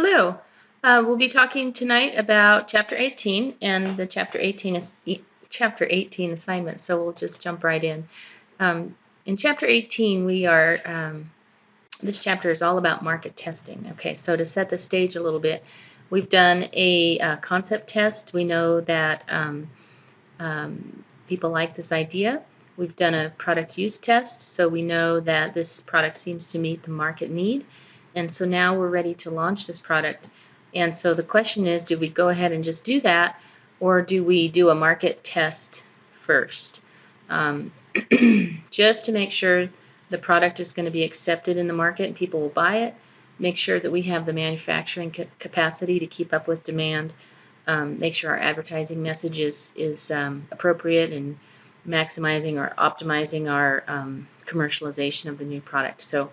Hello. We'll be talking tonight about Chapter 18 and the Chapter 18 assignment, so we'll just jump right in. In Chapter 18, this chapter is all about market testing. Okay, so to set the stage a little bit, we've done a concept test. We know that people like this idea. We've done a product use test, so we know that this product seems to meet the market need. And so now we're ready to launch this product. And so the question is, do we go ahead and just do that, or do we do a market test first? Just to make sure the product is going to be accepted in the market and people will buy it, make sure that we have the manufacturing capacity to keep up with demand, make sure our advertising message is appropriate and maximizing or optimizing our commercialization of the new product. So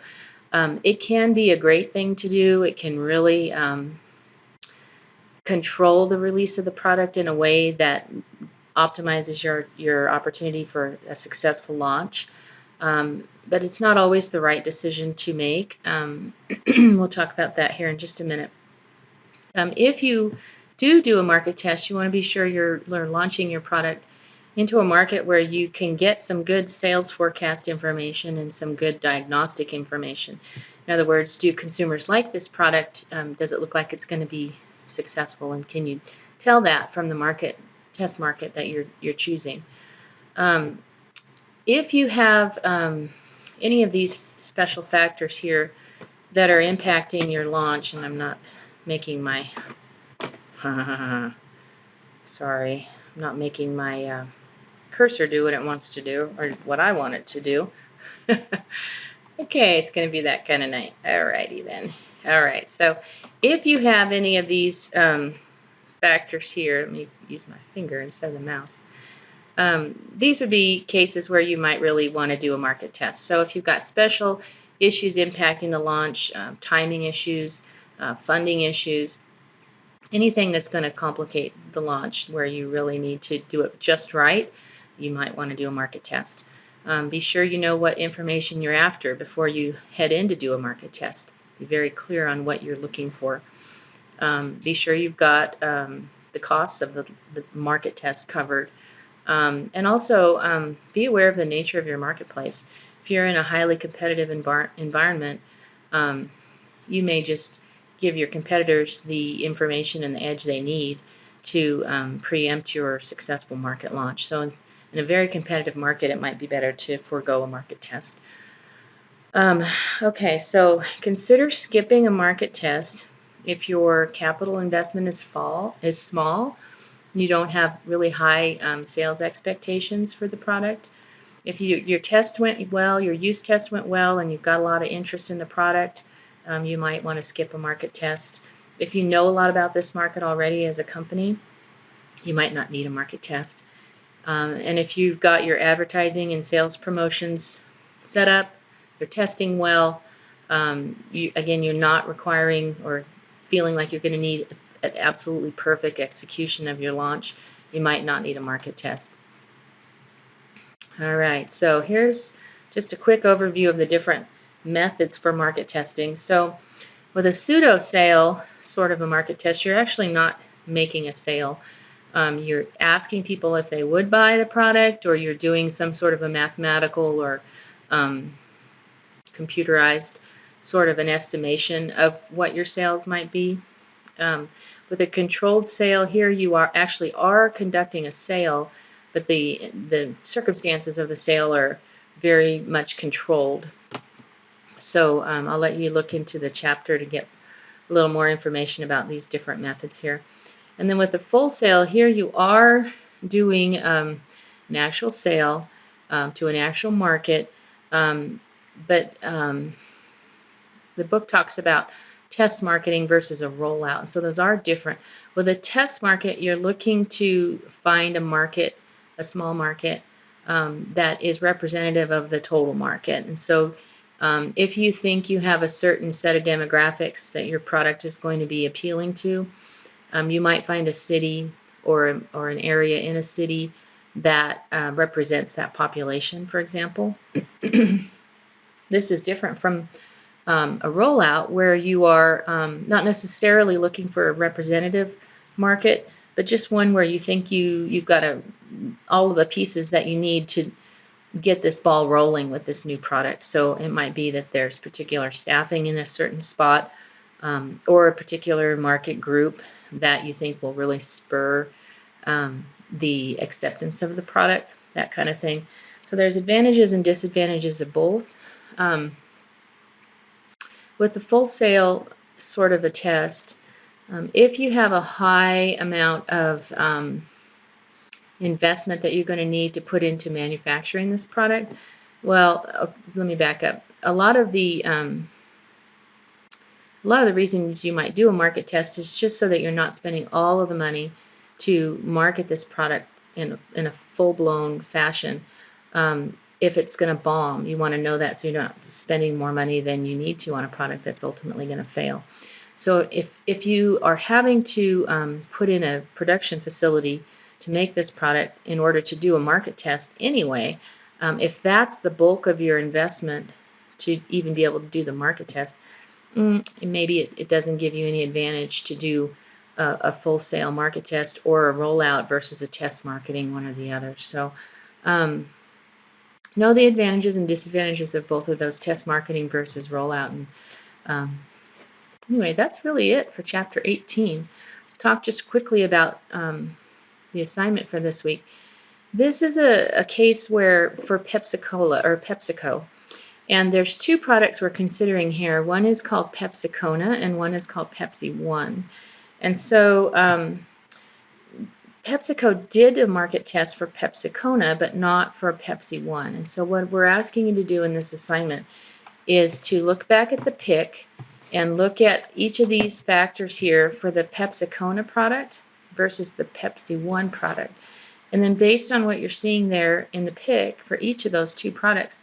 it can be a great thing to do. It can really control the release of the product in a way that optimizes your opportunity for a successful launch. But it's not always the right decision to make. We'll talk about that here in just a minute. If you do a market test, you want to be sure you're launching your product into a market where you can get some good sales forecast information and some good diagnostic information. In other words, do consumers like this product? Does it look like it's going to be successful? And can you tell that from the test market that you're choosing? If you have any of these special factors here that are impacting your launch, and I'm not making my sorry, I'm not making my cursor do what it wants to do, or what I want it to do. Okay, it's going to be that kind of night. Alrighty then. Alright, so if you have any of these factors here, let me use my finger instead of the mouse. These would be cases where you might really want to do a market test. So if you've got special issues impacting the launch, timing issues, funding issues, anything that's going to complicate the launch where you really need to do it just right, you might want to do a market test. Be sure you know what information you're after before you head in to do a market test. Be very clear on what you're looking for. Be sure you've got the costs of the market test covered. And also be aware of the nature of your marketplace. If you're in a highly competitive environment, you may just give your competitors the information and the edge they need to preempt your successful market launch. So in a very competitive market, it might be better to forego a market test. Okay, so consider skipping a market test if your capital investment is small. You don't have really high sales expectations for the product. If your test went well, your use test went well, and you've got a lot of interest in the product, you might want to skip a market test. If you know a lot about this market already as a company, you might not need a market test. And if you've got your advertising and sales promotions set up, you're testing well, again, you're not requiring or feeling like you're going to need an absolutely perfect execution of your launch, you might not need a market test. All right, so here's just a quick overview of the different methods for market testing. So with a pseudo sale, sort of a market test, you're actually not making a sale. You're asking people if they would buy the product, or you're doing some sort of a mathematical or computerized sort of an estimation of what your sales might be. With a controlled sale here, you actually are conducting a sale, but the circumstances of the sale are very much controlled. So I'll let you look into the chapter to get a little more information about these different methods here. And then with the full sale, here you are doing an actual sale to an actual market, but the book talks about test marketing versus a rollout, and so those are different. With a test market, you're looking to find a market, a small market, that is representative of the total market. And so if you think you have a certain set of demographics that your product is going to be appealing to, you might find a city or an area in a city that represents that population, for example. This is different from a rollout where you are not necessarily looking for a representative market, but just one where you think you've got all of the pieces that you need to get this ball rolling with this new product. So it might be that there's particular staffing in a certain spot, or a particular market group that you think will really spur the acceptance of the product, that kind of thing. So there's advantages and disadvantages of both. With the full sale sort of a test, if you have a high amount of investment that you're going to need to put into manufacturing this product, well, let me back up. A lot of the reasons you might do a market test is just so that you're not spending all of the money to market this product in a full-blown fashion. If it's going to bomb, you want to know that so you're not spending more money than you need to on a product that's ultimately going to fail. So if you are having to put in a production facility to make this product in order to do a market test anyway, if that's the bulk of your investment to even be able to do the market test, maybe it doesn't give you any advantage to do a full sale market test or a rollout versus a test marketing, one or the other. So know the advantages and disadvantages of both of those, test marketing versus rollout. And anyway, that's really it for Chapter 18. Let's talk just quickly about the assignment for this week. This is a case where for Pepsi-Cola or PepsiCo, and there's two products we're considering here. One is called Pepsi-Cona and one is called Pepsi One. And so PepsiCo did a market test for Pepsi-Cona, but not for Pepsi One. And so what we're asking you to do in this assignment is to look back at the pick and look at each of these factors here for the Pepsi-Cona product versus the Pepsi One product. And then based on what you're seeing there in the pick for each of those two products,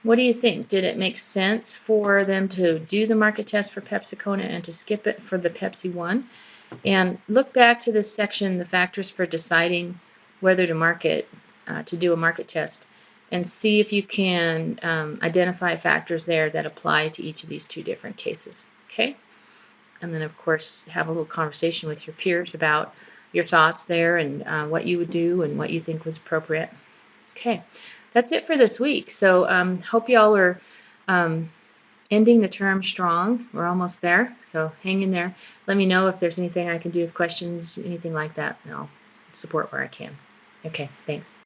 what do you think? Did it make sense for them to do the market test for Pepsi-Cona and to skip it for the Pepsi One? And look back to this section, the factors for deciding whether to do a market test, and see if you can identify factors there that apply to each of these two different cases. Okay? And then, of course, have a little conversation with your peers about your thoughts there and what you would do and what you think was appropriate. Okay, that's it for this week. So hope you all are ending the term strong. We're almost there, so hang in there. Let me know if there's anything I can do, if questions, anything like that, and I'll support where I can. Okay, thanks.